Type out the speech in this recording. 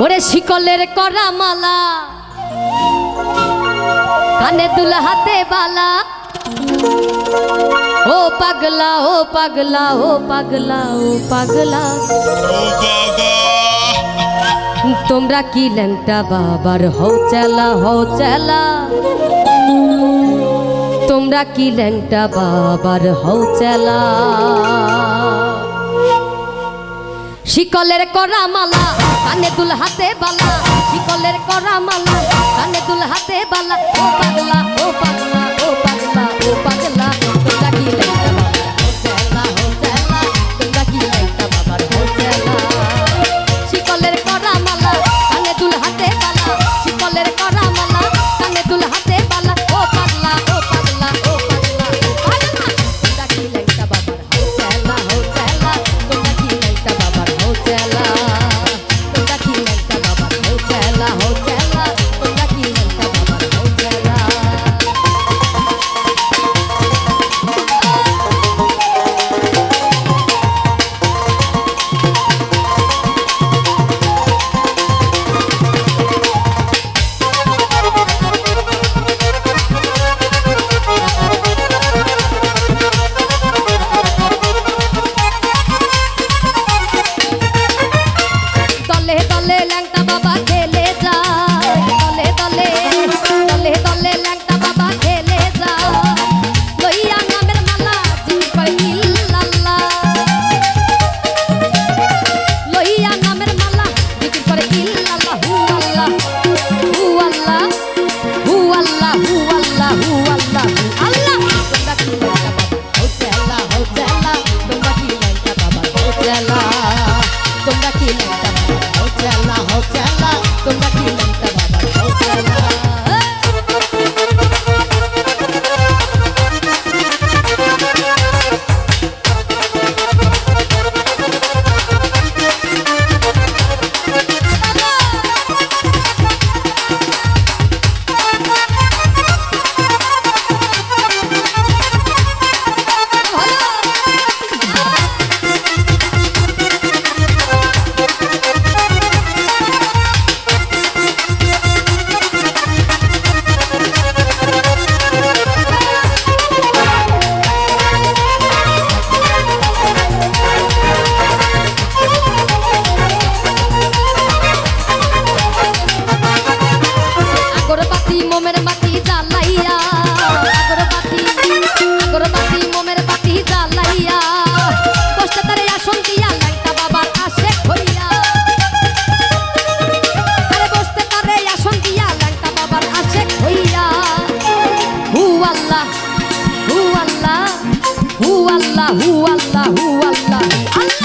ওরে শিকলের করা মালা কানে দুল হাতে বালা ও পাগলা ও পাগলা ও পাগলা ও পাগলা তোমরা কি ল্যাংটা বাবার হও চেলা তোমরা কি ল্যাংটা বাবার হও চেলা শিকলের করা মালা কানে দুল হাতে বালা শিকলের করা মালা কানে দুল হাতে বালা ও পাগলা ও পাগলা ও পাগলা ও পাগলা তোমরা কি ল্যাংটা বাবার হও চেলা তোমরা কি ল্যাংটা বাবার হও চেলা শিকলের করা মালা কানে দুল হাতে বালা শিকলের করা মালা কানে দুল হাতে বালা ও পাগলা ও পাগলা ও পাগলা ও পাগলা তোমরা কি ল্যাংটা বাবার হও চেলা তোমরা কি ল্যাংটা বাবার হও চেলা তোমরা কি ল্যাংটা বাবার হও চেলা তোমরা কি ল্যাংটা বাবার হও চেলা দলে দলে ল্যাংটা বাবা খেলে যায় দলে দলে দলে দলে ল্যাংটা বাবা খেলে যায় লইয়া নামের মালা জিকির করে ইল্লাল্লাহ লইয়া নামের মালা জিকির করে ইল্লাল্লাহ হু আল্লাহ হু আল্লাহ হু আল্লাহ হু আল্লাহ হু আল্লাহ হু আল্লাহ তোমরা কি ল্যাংটা বাবা হও চেলা তোমরা কি ল্যাংটা বাবা হও চেলা তোমরা কি ল্যাংটা हो चला তোমরা কি ল্যাংটা বাবার হও চেলা আগরবাতি মোমের বাতি জ্বালাইয়া আগরবাতি মোমের বাতি জ্বালাইয়া বসতে তারে আসন দিয়া ল্যাংটা বাবার আসে হইয়া আরে বসতে তারে আসন দিয়া ল্যাংটা বাবার আসে হইয়া হু আল্লাহ হু আল্লাহ হু আল্লাহ হু আল্লাহ হু আল্লাহ